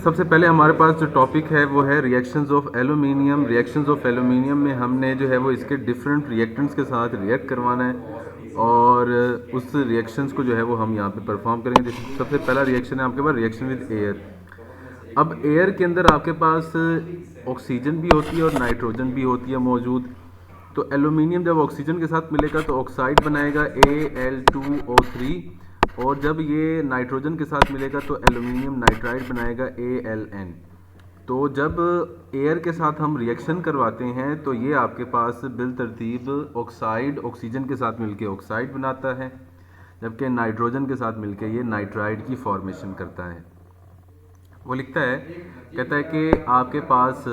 सबसे पहले हमारे पास जो टॉपिक है वो है reactions of aluminium. Reactions of aluminium में हमने जो है वो इसके डिफरेंट रिएक्टेंट्स के साथ रिएक्ट करवाना है और उस रिएक्शंस को जो है वो हम यहाँ पे परफॉर्म करेंगे। सबसे पहला रिएक्शन है आपके पास रिएक्शन विद एयर। अब एयर के अंदर आपके पास ऑक्सीजन भी होती है और नाइट्रोजन भी होती है मौजूद। तो एलुमिनियम जब ऑक्सीजन के साथ मिलेगा तो ऑक्साइड बनाएगा Al2O3, और जब ये नाइट्रोजन के साथ मिलेगा तो एलुमिनियम नाइट्राइड बनाएगा AlN। तो जब एयर के साथ हम रिएक्शन करवाते हैं तो ये आपके पास बिल तरतीब ऑक्साइड ऑक्सीजन के साथ मिलके ऑक्साइड बनाता है, जबकि नाइट्रोजन के साथ मिलके ये नाइट्राइड की फॉर्मेशन करता है। वो लिखता है, कहता है कि आपके पास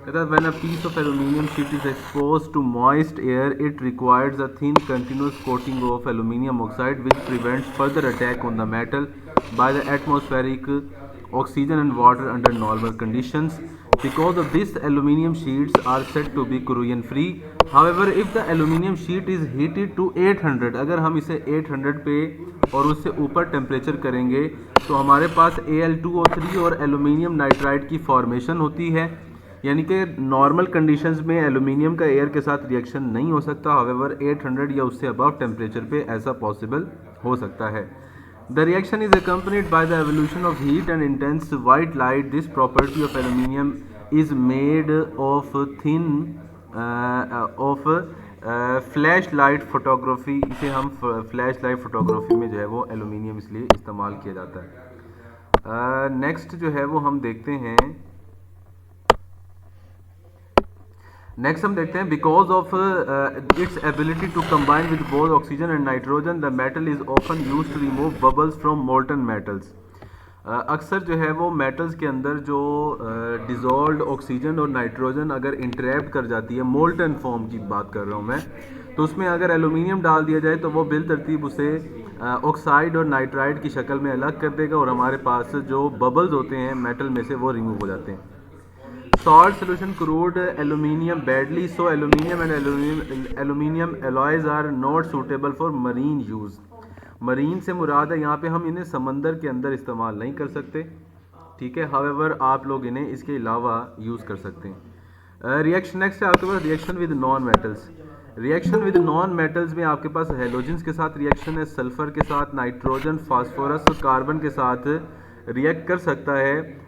कहता है when a piece of aluminium sheet is exposed to moist air it requires a thin continuous coating of aluminium oxide which prevents further attack on the metal by the atmospheric oxygen and water under normal conditions. Because of this, aluminium sheets are said to be corrosion free. However, if the aluminium sheet is heated to 800, अगर हम इसे 800 पे और उससे ऊपर temperature करेंगे तो हमारे पास Al2O3 और एलुमिनियम नाइट्राइड की फॉर्मेशन होती है। यानी कि नॉर्मल कंडीशंस में एलुमिनियम का एयर के साथ रिएक्शन नहीं हो सकता। हाउएवर 800 या उससे अबव टेम्परेचर पे ऐसा पॉसिबल हो सकता है। The reaction is accompanied by the evolution of heat and intense white light. This property of aluminium is made of thin flashlight photography. इसे हम flashlight photography में जो है वो एलुमिनियम इसलिए इस्तेमाल किया जाता है। नेक्स्ट जो है वो हम देखते हैं, because of its ability to combine with both oxygen and nitrogen the metal is often use to remove bubbles from molten metals. अक्सर जो है वो मेटल्स के अंदर जो डिजॉल्व्ड ऑक्सीजन और नाइट्रोजन अगर इंटरेक्ट कर जाती है, मोल्टन फॉर्म की बात कर रहा हूँ मैं, तो उसमें अगर एलुमिनियम डाल दिया जाए तो वो बिल तरतीब उसे ऑक्साइड और नाइट्राइड की शक्ल में अलग कर देगा और हमारे पास जो बबल्स होते हैं मेटल में से वो रिमूव हो जाते हैं। Salt solution corrode aluminium badly, so aluminium and aluminium alloys are not suitable for marine use. Marine से मुराद है यहाँ पे हम इन्हें समंदर के अंदर इस्तेमाल नहीं कर सकते, ठीक है। हाउएवर आप लोग इन्हें इसके अलावा यूज़ कर सकते हैं। रिएक्शन नेक्स्ट है आपके पास reaction with non metals. Reaction with non metals में आपके पास हेलोजेंस के साथ रिएक्शन है, सल्फर के साथ, नाइट्रोजन, फास्फोरस और कार्बन के साथ रिएक्ट कर सकता है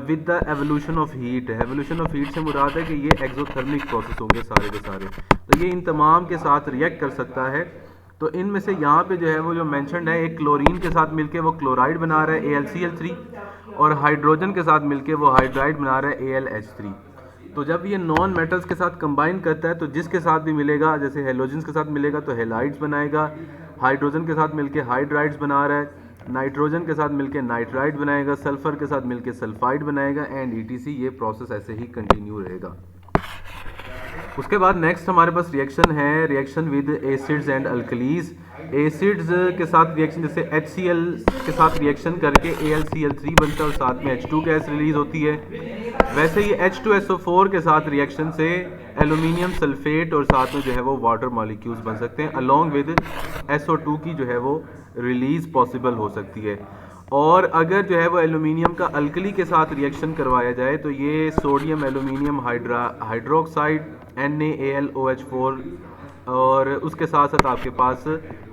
with the evolution of heat. Evolution of heat से मुराद है कि ये एक्सोथर्मिक प्रोसेस होंगे सारे के सारे, तो ये इन तमाम के साथ रिएक्ट कर सकता है। तो इनमें से यहाँ पे जो है वो जो मेंशन्ड है, एक क्लोरीन के साथ मिलके वो क्लोराइड बना रहा है AlCl3, और हाइड्रोजन के साथ मिलके वो हाइड्राइड बना रहा है AlH3। तो जब ये नॉन मेटल्स के साथ कंबाइन करता है तो जिसके साथ भी मिलेगा, जैसे हेलोजेंस के साथ मिलेगा तो हेलाइड्स बनाएगा, हाइड्रोजन के साथ मिलके हाइड्राइड्स बना रहा है, नाइट्रोजन के साथ मिलके नाइट्राइड बनाएगा, सल्फर के साथ मिलके सल्फाइड बनाएगा एंड ETC। ये प्रोसेस ऐसे ही कंटिन्यू रहेगा। उसके बाद नेक्स्ट हमारे पास रिएक्शन है reaction with acids and alkalis. Acids के साथ रिएक्शन, जैसे HCl के साथ रिएक्शन करके AlCl3 बनता है और साथ में H2 गैस रिलीज होती है। वैसे ही H2SO4 के साथ रिएक्शन से एल्यूमिनियम सल्फेट और साथ में जो है वो वाटर मॉलिक्यूल्स बन सकते हैं, अलोंग विद SO2 की जो है वो रिलीज पॉसिबल हो सकती है। और अगर जो है वो एल्यूमिनियम का अल्कली के साथ रिएक्शन करवाया जाए तो ये सोडियम एल्यूमिनियम हाइड्रोक्साइड NaAlOH4 और उसके साथ साथ आपके पास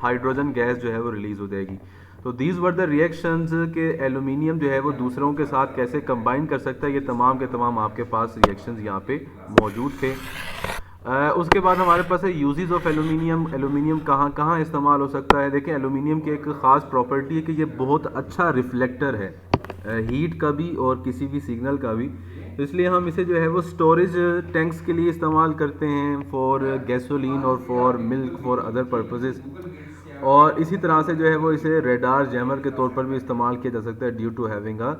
हाइड्रोजन गैस जो है वो रिलीज़ हो जाएगी। तो दीज वर द रिएक्शंस के एल्यूमिनियम जो है वो दूसरों के साथ कैसे कंबाइन कर सकता है, ये तमाम के तमाम आपके पास रिएक्शंस यहाँ पे मौजूद थे। उसके बाद हमारे पास है यूजेस ऑफ एल्यूमिनियम। एल्यूमिनियम कहाँ कहाँ इस्तेमाल हो सकता है। देखिए एल्यूमिनियम की एक ख़ास प्रॉपर्टी है कि ये बहुत अच्छा रिफ्लेक्टर है, हीट का भी और किसी भी सिग्नल का भी। तो इसलिए हम इसे जो है वो स्टोरेज टैंक्स के लिए इस्तेमाल करते हैं, फॉर गैसोलीन और for milk, for other purposes. और इसी तरह से जो है वो इसे रेडार जैमर के तौर पर भी इस्तेमाल किया जा सकता है due to having a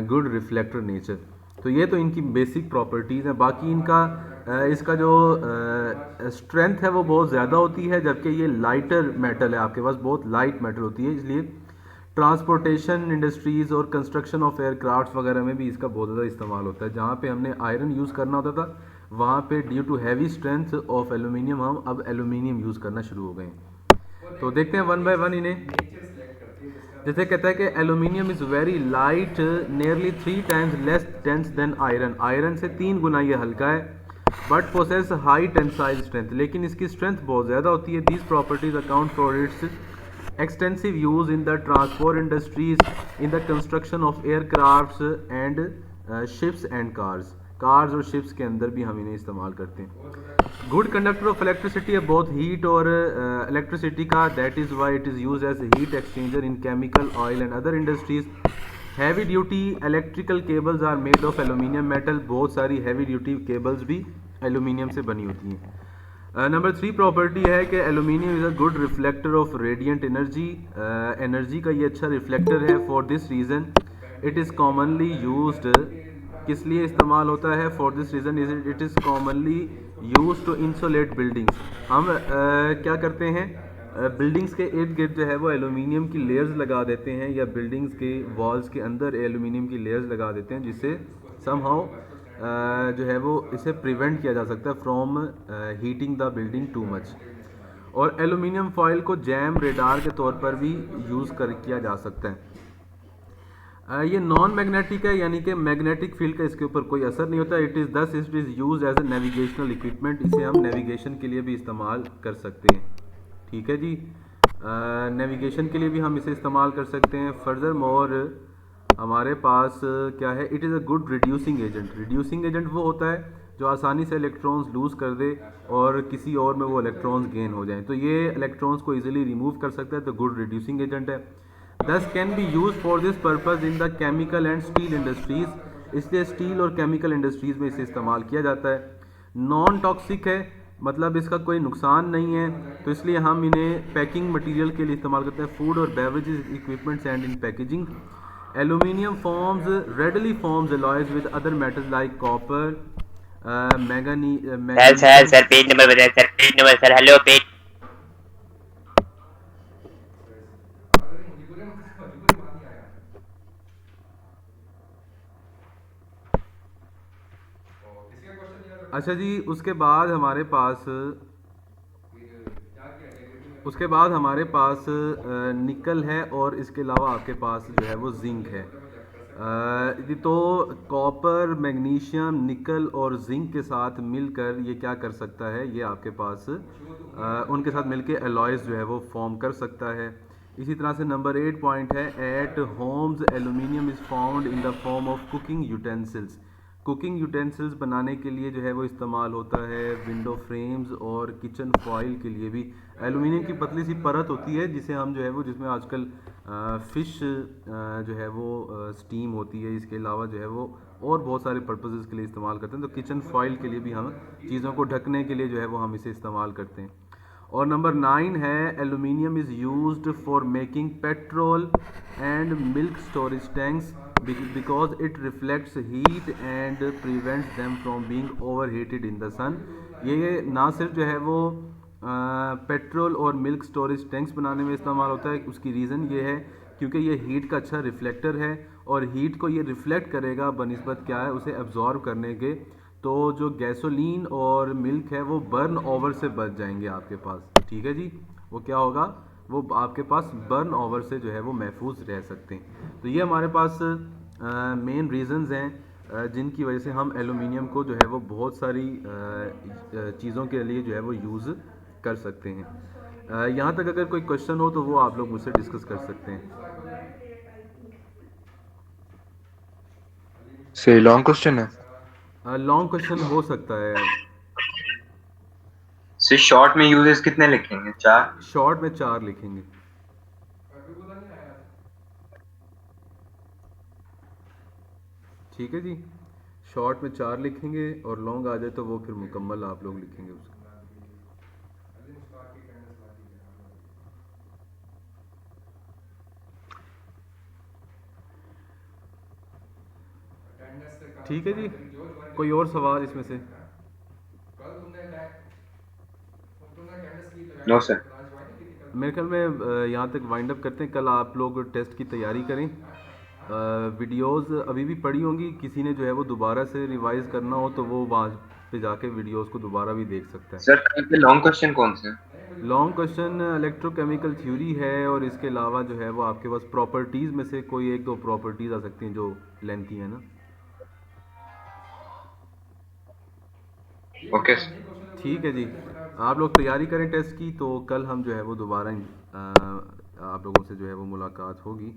good reflector nature. तो ये तो इनकी बेसिक प्रॉपर्टीज़ हैं। बाकी इनका इसका जो स्ट्रेंथ है वो बहुत ज़्यादा होती है, जबकि ये लाइटर मेटल है, आपके पास बहुत लाइट मेटल होती है। इसलिए ट्रांसपोर्टेशन इंडस्ट्रीज़ और कंस्ट्रक्शन ऑफ एयरक्राफ्ट वगैरह में भी इसका बहुत ज़्यादा इस्तेमाल होता है। जहाँ पे हमने आयरन यूज़ करना होता था वहाँ पे due to heavy strength of aluminium हम अब एल्यूमिनियम यूज़ करना शुरू हो गए हैं। तो देखते हैं वन बाय वन इन्हें। जैसे कहता है कि aluminium is very light, nearly 3 times less dense than iron, iron से 3 गुना ये हल्का है, but possess high tensile strength, लेकिन इसकी स्ट्रेंथ बहुत ज़्यादा होती है। These properties account for its extensive use in the transport industries, in the construction of aircrafts and ships and cars, cars और शिप्स के अंदर भी हम इन्हें इस्तेमाल करते हैं। गुड कंडक्टर ऑफ इलेक्ट्रिसिटी है बहुत हीट और इलेक्ट्रिसिटी का, that is why it is use as heat exchanger in chemical, oil and other industries. Heavy duty electrical cables are made of aluminium metal, बहुत सारी हैवी ड्यूटी केबल्स भी aluminium से बनी होती हैं। नंबर 3 प्रॉपर्टी है कि aluminium is a good reflector of radiant energy, energy का ये अच्छा रिफ्लेक्टर है। For this reason it is commonly used, किस लिए इस्तेमाल होता है? For this reason it is commonly use to insulate buildings. हम क्या करते हैं, बिल्डिंग्स के इर्द गिर्द जो है वो एलुमिनियम की लेयर्स लगा देते हैं, या बिल्डिंग्स के वॉल्स के अंदर एलुमिनियम की लेयर्स लगा देते हैं, जिससे समहाउ जो है वो इसे प्रिवेंट किया जा सकता है from heating the building too much. और एलुमिनियम फॉयल को जैम रेडार के तौर पर भी यूज़ किया जा सकता है। ये नॉन मैग्नेटिक है, यानी कि मैग्नेटिक फील्ड का इसके ऊपर कोई असर नहीं होता। It is use as a navigational equipment, इसे हम नेविगेशन के लिए भी इस्तेमाल कर सकते हैं। ठीक है जी, नेविगेशन के लिए भी हम इसे इस्तेमाल कर सकते हैं। फर्दर मोर हमारे पास क्या है, it is a good reducing agent. Reducing agent वो होता है जो आसानी से इलेक्ट्रॉन्स लूज़ कर दे और किसी और में वो इलेक्ट्रॉन्स गेन हो जाएं, तो ये इलेक्ट्रॉन्स को इजीली रिमूव कर सकता है, तो गुड रिड्यूसिंग एजेंट है। दस can be use for this purpose in the chemical and steel industries, इसलिए स्टील और केमिकल इंडस्ट्रीज़ में इसे इस्तेमाल किया जाता है। नॉन टॉक्सिक है, मतलब इसका कोई नुकसान नहीं है, तो इसलिए हम इन्हें पैकिंग मटेरियल के लिए इस्तेमाल करते हैं, फूड और beverages equipments and in packaging. Aluminium readily forms alloys with other metals like copper, sir page number बताएं sir, page number sir, hello page. अच्छा जी, उसके बाद हमारे पास निकल है, और इसके अलावा आपके पास जो है वो जिंक है। तो कॉपर, मैग्नीशियम, निकल और जिंक के साथ मिलकर ये क्या कर सकता है, ये आपके पास उनके साथ मिलकर एलॉयज़ जो है वो फॉर्म कर सकता है। इसी तरह से नंबर 8 पॉइंट है, eight Holmes aluminium is found in the form of cooking utensils. Cooking utensils बनाने के लिए जो है वो इस्तेमाल होता है। विंडो फ्रेम्स और किचन फॉइल के लिए भी एलुमिनियम की पतली सी परत होती है, जिसे हम जो है वो, जिसमें आजकल फ़िश जो है वो स्टीम होती है, इसके अलावा जो है वो और बहुत सारे पर्पसेस के लिए इस्तेमाल करते हैं। तो किचन फॉइल के लिए भी हम चीज़ों को ढकने के लिए जो है वो हम इसे इस्तेमाल करते हैं। और नंबर 9 है, aluminium is used for making petrol and milk storage tanks because it reflects heat and prevents them from being overheated in the sun। ये ना सिर्फ जो है वो पेट्रोल और मिल्क स्टोरेज टैंक्स बनाने में इस्तेमाल होता है, उसकी रीज़न ये है क्योंकि ये हीट का अच्छा रिफ्लेक्टर है, और हीट को ये रिफ्लेक्ट करेगा बनिस्बत क्या है, उसे एब्जॉर्ब करने के। तो जो गैसोलीन और मिल्क है वो बर्न ओवर से बच जाएंगे आपके पास। ठीक है जी, वो क्या होगा, वो आपके पास बर्न ओवर से जो है वो महफूज रह सकते हैं। तो ये हमारे पास मेन रीज़न्स हैं जिनकी वजह से हम एलुमिनियम को जो है वो बहुत सारी चीज़ों के लिए जो है वो यूज़ कर सकते हैं। यहाँ तक अगर कोई क्वेश्चन हो तो वो आप लोग मुझसे डिस्कस कर सकते हैं। से लॉन्ग क्वेश्चन है। लॉन्ग क्वेश्चन हो सकता है। सर शॉर्ट में यूजेस कितने लिखेंगे? 4? शॉर्ट में 4 लिखेंगे। ठीक है जी, शॉर्ट में 4 लिखेंगे, और लॉन्ग आ जाए तो वो फिर मुकम्मल आप लोग लिखेंगे उसको। ठीक है जी, कोई और सवाल इसमें से? No sir. मेरे ख्याल में यहाँ तक वाइंड अप करते हैं। कल आप लोग टेस्ट की तैयारी करें। वीडियोस अभी भी पड़ी होंगी, किसी ने जो है वो दोबारा से रिवाइज करना हो तो वो वहाँ पे जाके वीडियोस को दोबारा भी देख सकता है। सर कल के लॉन्ग क्वेश्चन कौन से? लॉन्ग क्वेश्चन इलेक्ट्रोकेमिकल थ्योरी है और इसके अलावा जो है वो आपके पास प्रॉपर्टीज़ में से कोई एक दो प्रॉपर्टीज़ आ सकती हैं जो लेंथी है ना। ओके ठीक है जी, आप लोग तैयारी करें टेस्ट की, तो कल हम जो है वो दोबारा आप लोगों से जो है वो मुलाकात होगी।